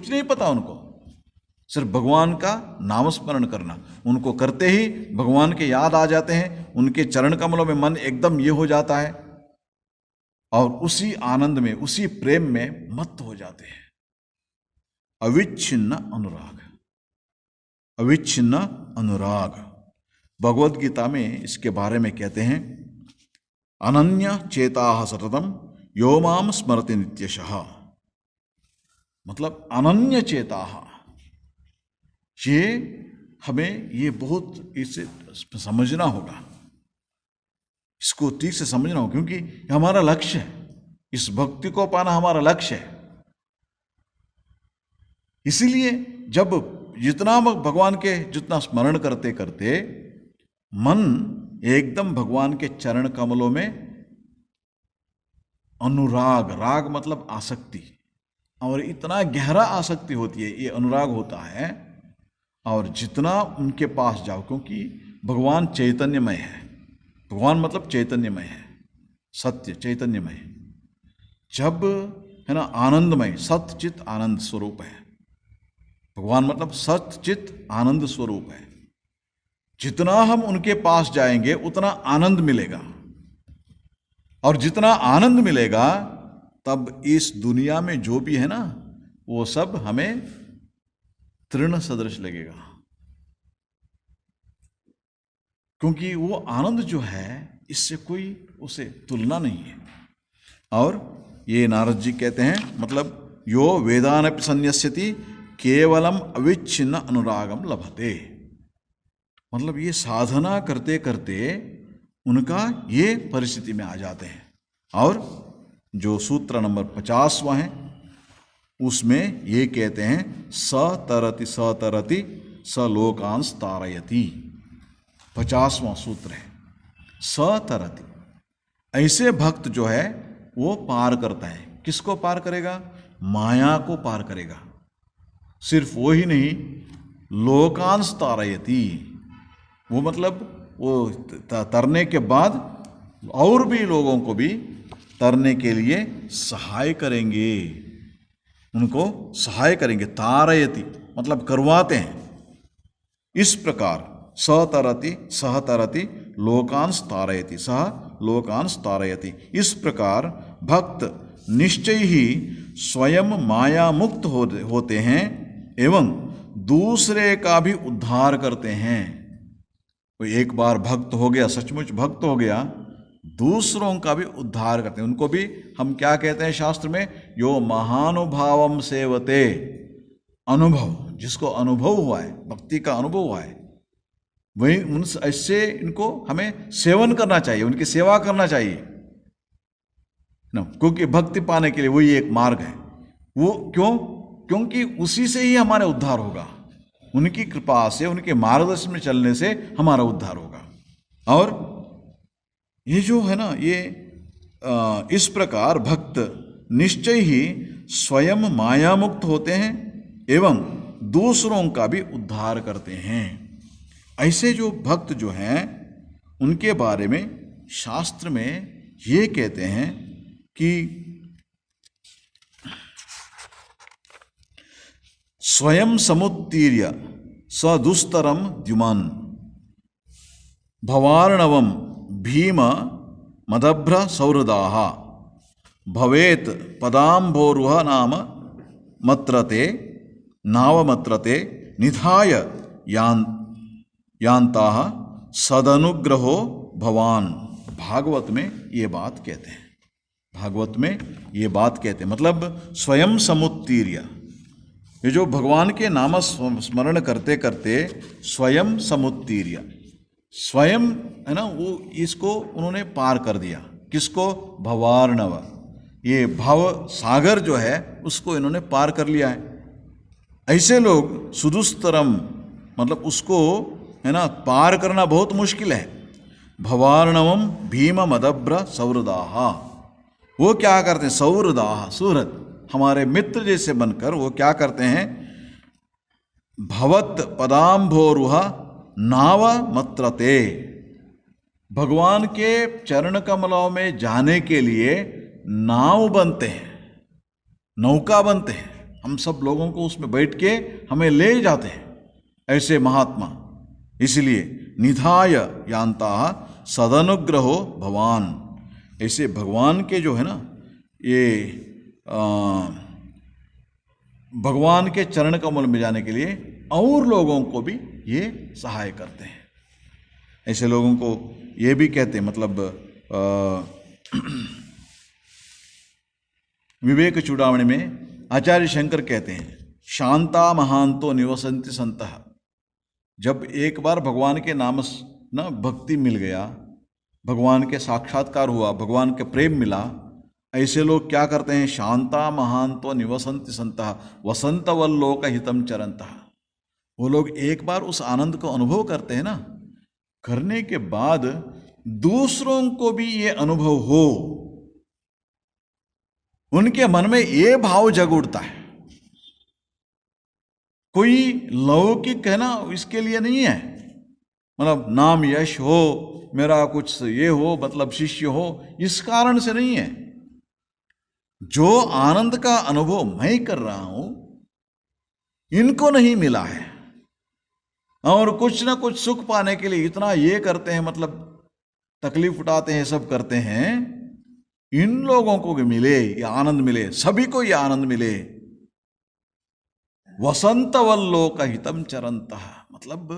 नहीं पता उनको। सिर्फ भगवान का नाम स्मरण करना, उनको करते ही भगवान के याद आ जाते हैं, उनके चरण कमलों में मन एकदम ये हो जाता है और उसी आनंद में, उसी प्रेम में मत्त हो जाते हैं। अविच्छिन्न अनुराग, अविच्छिन्न अनुराग। भगवद गीता में इसके बारे में कहते हैं, अनन्य चेताः सततम यो माम स्मरति नित्यशः। मतलब अनन्य चेताः, ये हमें ये बहुत इसे समझना होगा, इसको ठीक से समझना होगा, क्योंकि हमारा लक्ष्य है, इस भक्ति को पाना हमारा लक्ष्य है। इसीलिए जब जितना भगवान के जितना स्मरण करते करते मन एकदम भगवान के चरण कमलों में अनुराग, राग मतलब आसक्ति, और इतना गहरा आसक्ति होती है, ये अनुराग होता है। और जितना उनके पास जाओ, क्योंकि भगवान चैतन्यमय है, भगवान मतलब चैतन्यमय है, सत्य चैतन्यमय, जब है ना आनंदमय, सत्य चित आनंद स्वरूप है भगवान, मतलब सत्य चित आनंद स्वरूप है। जितना हम उनके पास जाएंगे उतना आनंद मिलेगा, और जितना आनंद मिलेगा तब इस दुनिया में जो भी है ना वो सब हमें तृण सदृश लगेगा, क्योंकि वो आनंद जो है इससे कोई उसे तुलना नहीं है। और ये नारद जी कहते हैं, मतलब यो वेदानपि संन्यस्यति केवलम अविच्छिन्न अनुरागम लभते। मतलब ये साधना करते करते उनका ये परिस्थिति में आ जाते हैं। और जो सूत्र नंबर 50वां है उसमें ये कहते हैं, सतरति सतरति स लोकांस तारयति। 50वां सूत्र है, सतरति, ऐसे भक्त जो है वो पार करता है। किसको पार करेगा? माया को पार करेगा। सिर्फ वो ही नहीं, लोकांस तारयति, वो मतलब वो तरने के बाद और भी लोगों को भी तरने के लिए सहाय करेंगे, उनको सहाय करेंगे। तारयति मतलब करवाते हैं। इस प्रकार सतरति सहतरति लोकांस तारयति, सह लोकांस तारयति। इस प्रकार भक्त निश्चय ही स्वयं माया मुक्त होते हैं एवं दूसरे का भी उद्धार करते हैं। कोई एक बार भक्त हो गया, सचमुच भक्त हो गया, दूसरों का भी उद्धार करते हैं। उनको भी हम क्या कहते हैं शास्त्र में? यो महानुभावम सेवते, अनुभव, जिसको अनुभव हुआ है, भक्ति का अनुभव हुआ है, वही उन ऐसे इनको हमें सेवन करना चाहिए, उनकी सेवा करना चाहिए ना, क्योंकि भक्ति पाने के लिए वही एक मार्ग है। वो क्यों? क्योंकि उसी से ही हमारा उद्धार होगा, उनकी कृपा से, उनके मार्गदर्शन में चलने से हमारा उद्धार होगा। और ये जो है ना, ये इस प्रकार भक्त निश्चय ही स्वयं माया मुक्त होते हैं एवं दूसरों का भी उद्धार करते हैं। ऐसे जो भक्त जो हैं उनके बारे में शास्त्र में ये कहते हैं कि स्वयं समुत्तीर्य स दुस्तरम द्युमन् भवार्णवम भीम मदभ्र सौहृदाः भवेत् पदाम्भोरुह नाम मत्रते नावमत्रते निधाय यान्ताः सदनुग्रहो भवान। भागवत में ये बात कहते हैं, भागवत में ये बात कहते हैं, मतलब स्वयं समुत्तीर्य, ये जो भगवान के नाम स्मरण करते करते स्वयं समुत्तीर्य, स्वयं है ना, वो इसको उन्होंने पार कर दिया। किसको? भवार्णव, ये भव सागर जो है उसको इन्होंने पार कर लिया है। ऐसे लोग सुदुस्तरम, मतलब उसको है ना पार करना बहुत मुश्किल है। भवार्णवम भीम मदभ्र सौहृदाः, वो क्या करते हैं? सौहृदाः, सुहृद, हमारे मित्र जैसे बनकर वो क्या करते हैं? भवत पदाम्भोरुह नाव मत्रते, भगवान के चरण कमलों में जाने के लिए नाव बनते हैं, नौका बनते हैं। हम सब लोगों को उसमें बैठ के हमें ले जाते हैं ऐसे महात्मा। इसलिए निधाय यान्ताः सदनुग्रहो भवान, ऐसे भगवान के जो है ना, ये भगवान के चरण कमल में जाने के लिए और लोगों को भी ये सहाय करते हैं। ऐसे लोगों को ये भी कहते हैं, मतलब विवेक चूड़ामणि में आचार्य शंकर कहते हैं, शांता महांतो निवसन्ति संतः। जब एक बार भगवान के नाम ना भक्ति मिल गया, भगवान के साक्षात्कार हुआ, भगवान के प्रेम मिला, ऐसे लोग क्या करते हैं? शांता महांतो निवसन्ति संतः वसंतवल्लोक हितम चरन्तः। वो लोग एक बार उस आनंद को अनुभव करते हैं ना, करने के बाद दूसरों को भी ये अनुभव हो, उनके मन में ये भाव जग उठता है। कोई लौकिक है ना इसके लिए नहीं है, मतलब नाम यश हो, मेरा कुछ ये हो, मतलब शिष्य हो, इस कारण से नहीं है। जो आनंद का अनुभव मैं कर रहा हूं, इनको नहीं मिला है, और कुछ ना कुछ सुख पाने के लिए इतना ये करते हैं, मतलब तकलीफ उठाते हैं, सब करते हैं। इन लोगों को भी मिले ये आनंद, मिले सभी को ये आनंद मिले। वसंतवल्लोक हितम चरन्तः, मतलब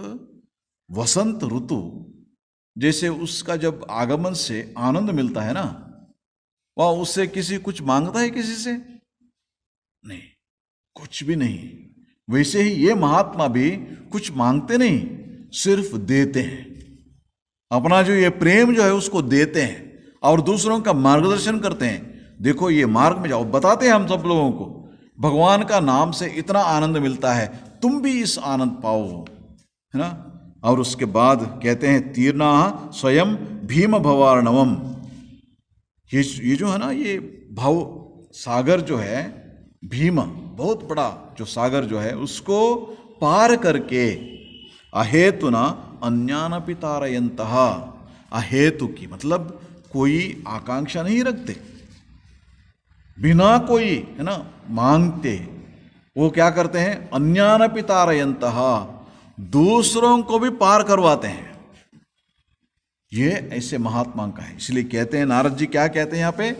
वसंत ऋतु जैसे उसका जब आगमन से आनंद मिलता है ना, वह उससे किसी कुछ मांगता है? किसी से नहीं, कुछ भी नहीं। वैसे ही ये महात्मा भी कुछ मांगते नहीं, सिर्फ देते हैं। अपना जो ये प्रेम जो है उसको देते हैं और दूसरों का मार्गदर्शन करते हैं। देखो ये मार्ग में जाओ, बताते हैं हम सब लोगों को, भगवान का नाम से इतना आनंद मिलता है, तुम भी इस आनंद पाओ, है ना। और उसके बाद कहते हैं तीर्णा स्वयं भीम भवार्णवम। ये जो है ना, ये भव सागर जो है, भीम बहुत बड़ा जो सागर जो है, उसको पार करके अहेतुना अन्यानपि तारयन्तः, अहेतु की मतलब कोई आकांक्षा नहीं रखते, बिना कोई है ना मांगते, वो क्या करते हैं? अन्यानपि तारयन्तः, दूसरों को भी पार करवाते हैं। ये ऐसे महात्मा का है। इसलिए कहते हैं, नारद जी क्या कहते हैं यहाँ पे?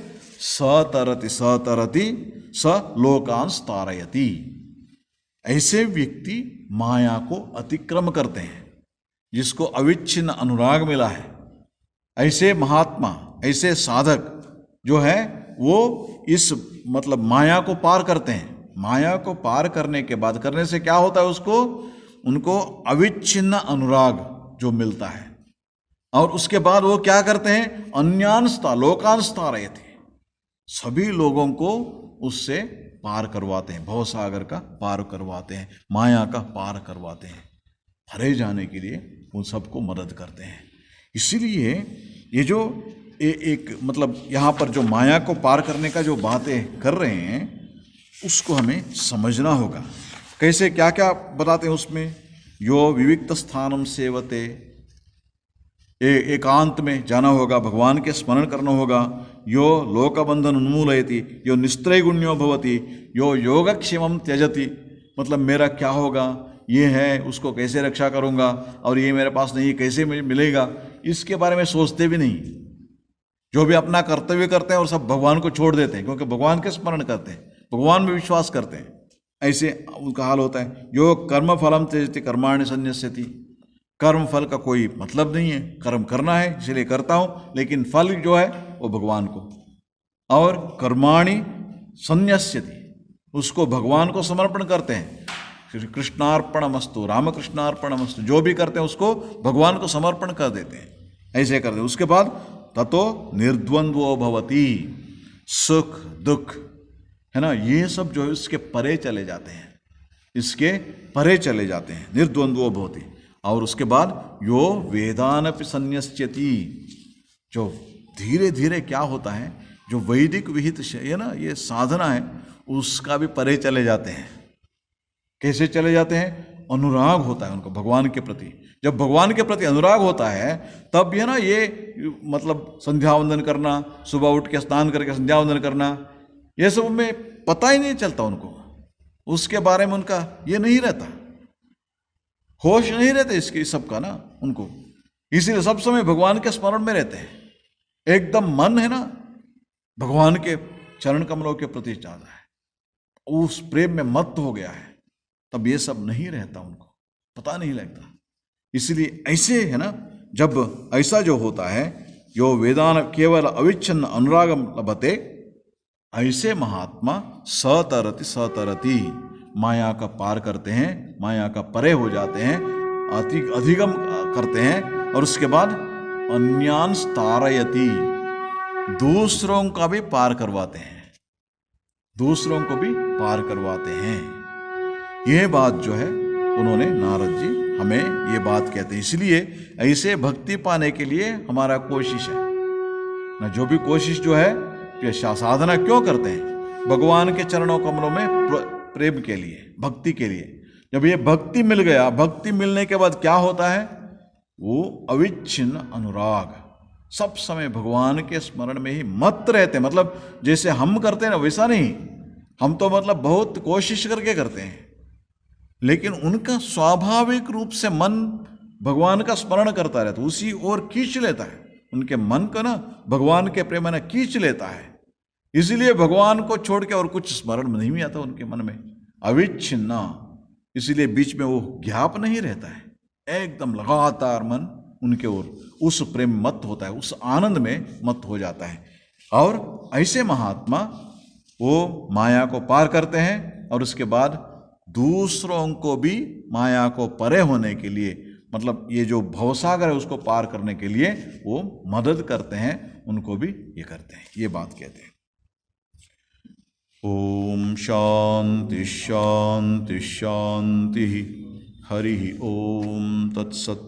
सतरति सतरति स लोकांस तारयति। ऐसे व्यक्ति माया को अतिक्रम करते हैं, जिसको अविच्छिन्न अनुराग मिला है। ऐसे महात्मा, ऐसे साधक जो है, वो इस मतलब माया को पार करते हैं। माया को पार करने के बाद, करने से क्या होता है उसको? उनको अविच्छिन्न अनुराग जो मिलता है, और उसके बाद वो क्या करते हैं? अन्यांस्ता लोकांस्ता रहे थे, सभी लोगों को उससे पार करवाते हैं, भवसागर का पार करवाते हैं, माया का पार करवाते हैं, हरे जाने के लिए उन सबको मदद करते हैं। इसीलिए ये जो एक मतलब यहाँ पर जो माया को पार करने का जो बातें कर रहे हैं, उसको हमें समझना होगा। कैसे, क्या क्या बताते हैं उसमें? यो विविक्त स्थानम सेवते, एकांत में जाना होगा, भगवान के स्मरण करना होगा। यो लोकबंधन उन्मूलयति, यो निस्त्रैगुण्यो भवति, यो योगक्षेमं त्यजति, मतलब मेरा क्या होगा, ये है उसको कैसे रक्षा करूँगा, और ये मेरे पास नहीं कैसे मिलेगा, इसके बारे में सोचते भी नहीं। जो भी अपना कर्तव्य करते हैं और सब भगवान को छोड़ देते हैं, क्योंकि भगवान के स्मरण करते हैं, भगवान में विश्वास करते हैं। ऐसे उनका हाल होता है। जो कर्म फलम त्यजति कर्माणि संन्यस्यति, कर्म फल का कोई मतलब नहीं है, कर्म करना है इसलिए करता हूँ, लेकिन फल जो है वो भगवान को। और कर्माणि संन्यस्यति, उसको भगवान को समर्पण करते हैं। कृष्णार्पणमस्तु, रामकृष्णार्पणमस्तु, जो भी करते हैं उसको भगवान को समर्पण कर देते हैं, ऐसे करते हैं। उसके बाद ततो निर्द्वंद्वो भवति, सुख दुख है ना, ये सब जो है इसके परे चले जाते हैं, इसके परे चले जाते हैं, निर्द्वंद्वो भवति। और उसके बाद यो वेदानपि संन्यस्यति, जो धीरे धीरे क्या होता है, जो वैदिक विहित है ना ये साधना है, उसका भी परे चले जाते हैं। कैसे चले जाते हैं? अनुराग होता है उनको भगवान के प्रति। जब भगवान के प्रति अनुराग होता है तब ये ना ये मतलब संध्या वंदन करना, सुबह उठ के स्नान करके संध्या वंदन करना, ये सब में पता ही नहीं चलता उनको, उसके बारे में उनका ये नहीं रहता, होश नहीं रहते इसके सब का ना उनको। इसीलिए सब समय भगवान के स्मरण में रहते हैं, एकदम मन है ना भगवान के चरण कमलों के प्रति चाहता है, उस प्रेम में मत्त हो गया है, तब ये सब नहीं रहता, उनको पता नहीं लगता। इसलिए ऐसे है ना, जब ऐसा जो होता है, जो वेदान केवल अविच्छिन्न अनुरागम लभते, ऐसे महात्मा सतरति सतरति, माया का पार करते हैं, माया का परे हो जाते हैं, अधिगम करते हैं, और उसके बाद अन्यांस तारयति, दूसरों का भी पार करवाते हैं, दूसरों को भी पार करवाते हैं। ये बात जो है उन्होंने नारद जी हमें ये बात कहते हैं। इसलिए ऐसे भक्ति पाने के लिए हमारा कोशिश है ना, जो भी कोशिश जो है कि साधना क्यों करते हैं, भगवान के चरणों कमलों में प्रेम के लिए, भक्ति के लिए। जब ये भक्ति मिल गया, भक्ति मिलने के बाद क्या होता है, वो अविच्छिन्न अनुराग, सब समय भगवान के स्मरण में ही मत रहते हैं। मतलब जैसे हम करते हैं ना वैसा नहीं, हम तो मतलब बहुत कोशिश करके करते हैं, लेकिन उनका स्वाभाविक रूप से मन भगवान का स्मरण करता रहता है, उसी ओर खींच लेता है, उनके मन को ना भगवान के प्रेम ने खींच लेता है। इसलिए भगवान को छोड़ के और कुछ स्मरण नहीं भी आता उनके मन में, अविच्छिन्न। इसलिए बीच में वो गैप नहीं रहता है, एकदम लगातार मन उनके ओर उस प्रेम मत होता है, उस आनंद में मत हो जाता है। और ऐसे महात्मा वो माया को पार करते हैं, और उसके बाद दूसरों को भी माया को परे होने के लिए, मतलब ये जो भवसागर है उसको पार करने के लिए वो मदद करते हैं, उनको भी ये करते हैं, ये बात कहते हैं। ओम शांति शांति शांति। हरि ओम तत्सत्।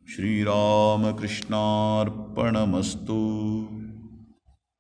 श्री राम कृष्णार्पणमस्तु।